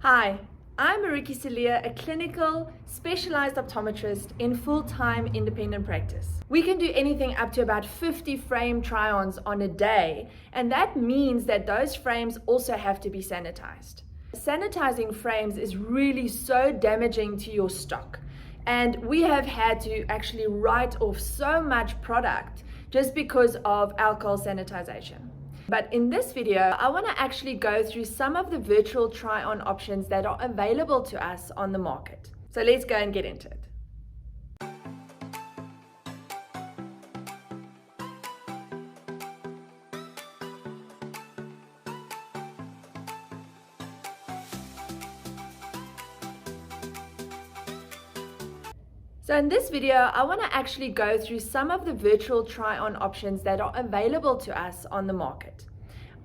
Hi, I'm Mariki Salia, a clinical, specialized optometrist in full-time independent practice. We can do anything up to about 50 frame try-ons on a day, and that means that those frames also have to be sanitized. Sanitizing frames is really so damaging to your stock, and we have had to actually write off so much product just because of alcohol sanitization. But in this video, I want to actually go through some of the virtual try-on options that are available to us on the market. So let's go and get into it. So in this video, I want to actually go through some of the virtual try-on options that are available to us on the market.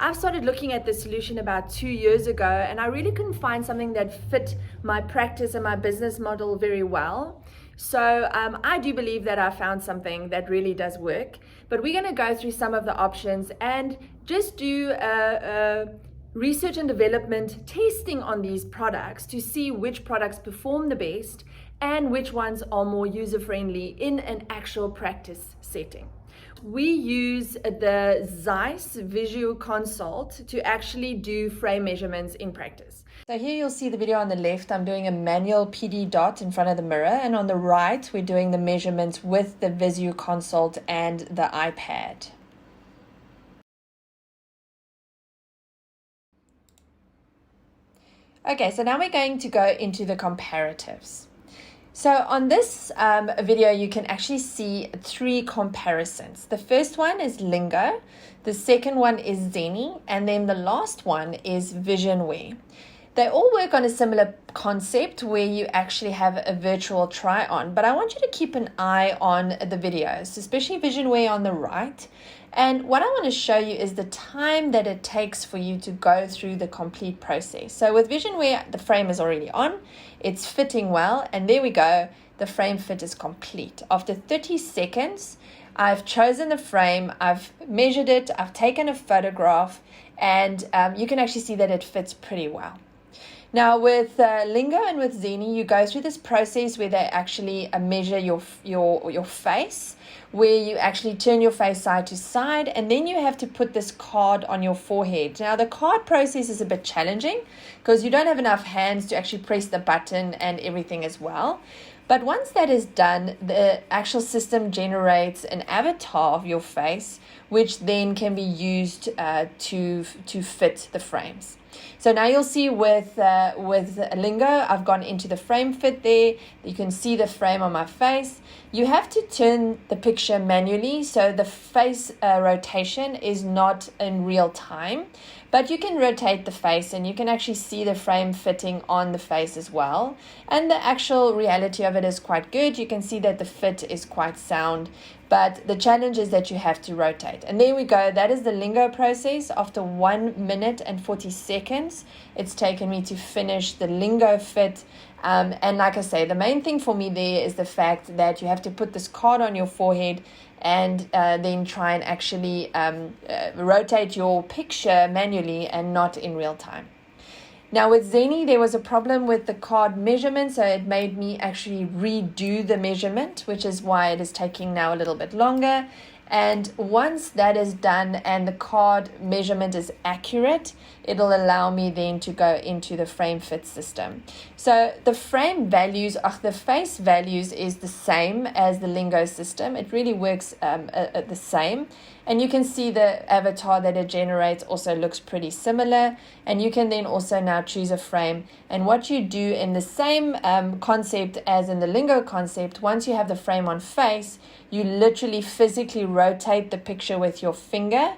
I've started looking at this solution about 2 years ago, and I really couldn't find something that fit my practice and my business model very well. So I do believe that I found something that really does work, but we're going to go through some of the options and just do a research and development testing on these products to see which products perform the best and which ones are more user-friendly in an actual practice setting. We use the Zeiss Visual Consult to actually do frame measurements in practice. So here you'll see the video on the left. I'm doing a manual PD dot in front of the mirror, and on the right we're doing the measurements with the Visual Consult and the iPad. Okay, so now we're going to go into the comparatives. So on this video, you can actually see 3 comparisons. The first one is Lingo, the second one is Zenni, and then the last one is Visionware. They all work on a similar concept where you actually have a virtual try-on, but I want you to keep an eye on the videos, especially Visionware on the right. And what I want to show you is the time that it takes for you to go through the complete process. So with Visionware, the frame is already on, it's fitting well, and there we go, the frame fit is complete. After 30 seconds, I've chosen the frame, I've measured it, I've taken a photograph, and you can actually see that it fits pretty well. Now with Lingo and with Zenni, you go through this process where they actually measure your face, where you actually turn your face side to side, and then you have to put this card on your forehead. Now the card process is a bit challenging because you don't have enough hands to actually press the button and everything as well. But once that is done, the actual system generates an avatar of your face, which then can be used to fit the frames. So now you'll see with Lingo, I've gone into the frame fit there. You can see the frame on my face. You have to turn the picture manually, so the face rotation is not in real time. But you can rotate the face and you can actually see the frame fitting on the face as well. And the actual reality of it is quite good. You can see that the fit is quite sound, but the challenge is that you have to rotate. And there we go. That is the Lingo process. After 1 minute and 40 seconds, it's taken me to finish the Lingo fit. And like I say, the main thing for me there is the fact that you have to put this card on your forehead and then try and actually rotate your picture manually and not in real time. Now with Zenni, there was a problem with the card measurement, so it made me actually redo the measurement, which is why it is taking now a little bit longer. And once that is done and the card measurement is accurate, it'll allow me then to go into the frame fit system. So the frame values, the face values is the same as the Lingo system. It really works the same. And you can see the avatar that it generates also looks pretty similar. And you can then also now choose a frame. And what you do in the same concept as in the Lingo concept, once you have the frame on face, you literally physically rotate the picture with your finger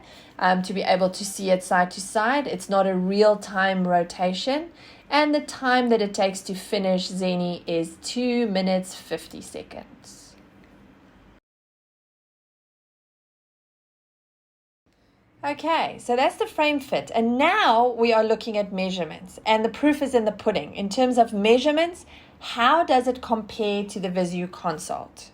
to be able to see it side to side. It's not a real-time rotation. And the time that it takes to finish Zenni is 2 minutes 50 seconds. Okay, so that's the frame fit. And now we are looking at measurements. And the proof is in the pudding. In terms of measurements, how does it compare to the Visual Consult?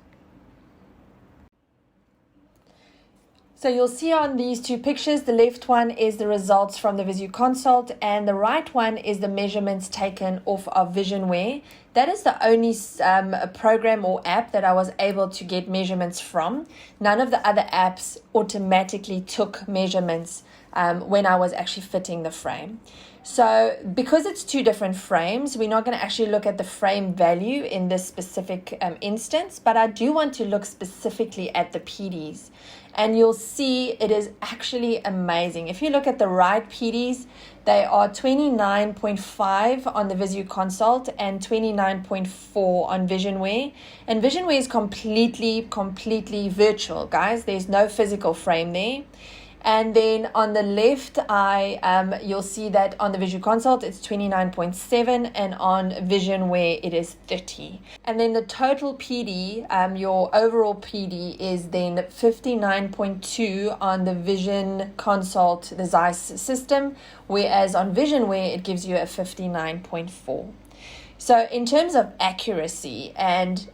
So you'll see on these two pictures, the left one is the results from the Visio Consult and the right one is the measurements taken off of Visionware. That is the only program or app that I was able to get measurements from. None of the other apps automatically took measurements when I was actually fitting the frame. So because it's two different frames, we're not going to actually look at the frame value in this specific instance, but I do want to look specifically at the PDs. And you'll see it is actually amazing. If you look at the right PDs, they are 29.5 on the Visio Consult and 29.4 on Visionware. And Visionware is completely virtual, guys. There's no physical frame there. And then on the left eye, you'll see that on the Visio Consult, it's 29.7, and on Visionware, it is 30. And then the total PD, your overall PD is then 59.2 on the Vision Consult, the Zeiss system, whereas on Visionware, it gives you a 59.4. So in terms of accuracy and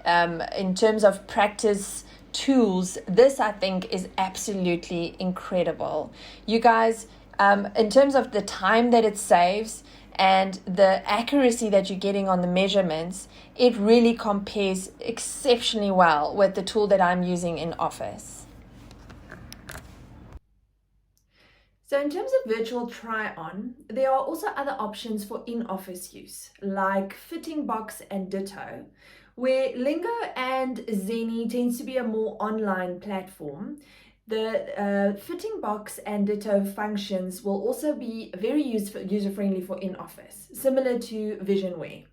in terms of practice tools, this I think is absolutely incredible. You guys, in terms of the time that it saves and the accuracy that you're getting on the measurements, it really compares exceptionally well with the tool that I'm using in Office. So in terms of virtual try-on, there are also other options for in-office use, like Fittingbox and Ditto, where Lingo and Zenni tends to be a more online platform. The Fittingbox and Ditto functions will also be very user-friendly for in-office, similar to Visionware.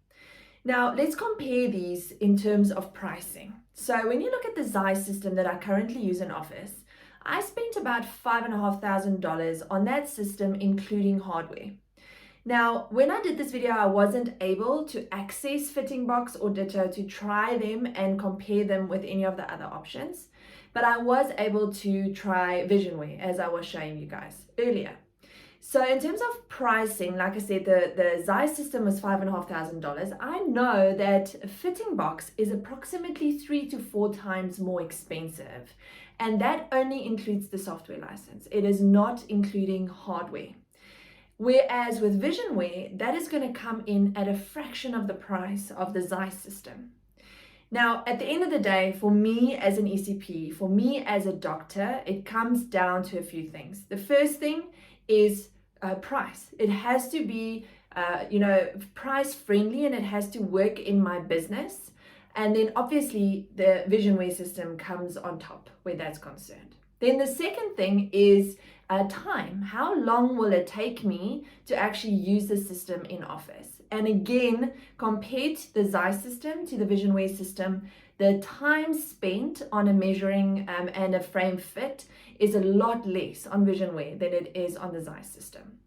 Now, let's compare these in terms of pricing. So when you look at the Zeiss system that I currently use in Office, I spent about $5,500 on that system, including hardware. Now, when I did this video, I wasn't able to access Fittingbox or Ditto to try them and compare them with any of the other options, but I was able to try Visionware, as I was showing you guys earlier. So in terms of pricing, like I said, the Zeiss system was $5,500. I know that Fittingbox is approximately 3 to 4 times more expensive, and that only includes the software license. It is not including hardware. Whereas with Visionware, that is going to come in at a fraction of the price of the Zeiss system. Now, at the end of the day, for me as an ECP, for me as a doctor, it comes down to a few things. The first thing is price. It has to be, price friendly, and it has to work in my business. And then obviously the Visionware system comes on top where that's concerned. Then the second thing is time. How long will it take me to actually use the system in Office? And again, compared to the Zeiss system to the Visionware system, the time spent on a measuring and a frame fit is a lot less on Visionware than it is on the Zeiss system.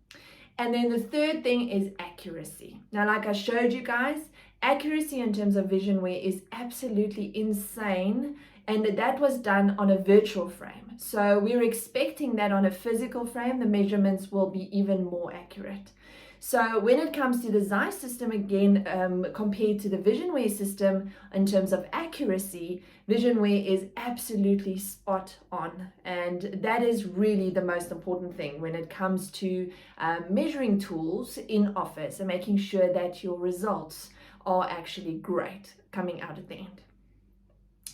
And then the third thing is accuracy. Now, like I showed you guys, accuracy in terms of Visionware is absolutely insane. And that was done on a virtual frame. So we're expecting that on a physical frame, the measurements will be even more accurate. So when it comes to the Zeiss system, again, compared to the Visionware system, in terms of accuracy, Visionware is absolutely spot on. And that is really the most important thing when it comes to measuring tools in Office and making sure that your results are actually great coming out at the end.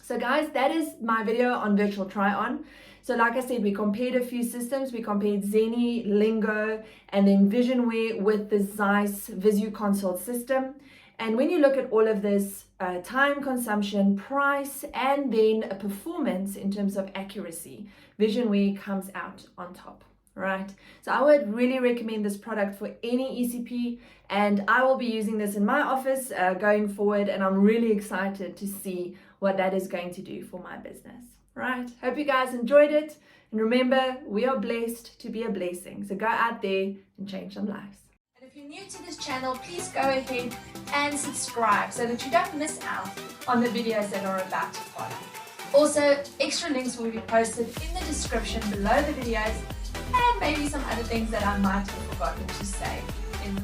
So guys, that is my video on virtual try-on. So like I said, we compared a few systems. We compared Zenni, Lingo, and then Visionware with the Zeiss Visio Consult system. And when you look at all of this, time consumption, price, and then a performance in terms of accuracy, Visionware comes out on top. Right, so I would really recommend this product for any ECP, and I will be using this in my office going forward, and I'm really excited to see what that is going to do for my business. Right, hope you guys enjoyed it, and remember, we are blessed to be a blessing, so go out there and change some lives. And if you're new to this channel, please go ahead and subscribe so that you don't miss out on the videos that are about to follow. Also, extra links will be posted in the description below the videos, and maybe some other things that I might have forgotten to say in the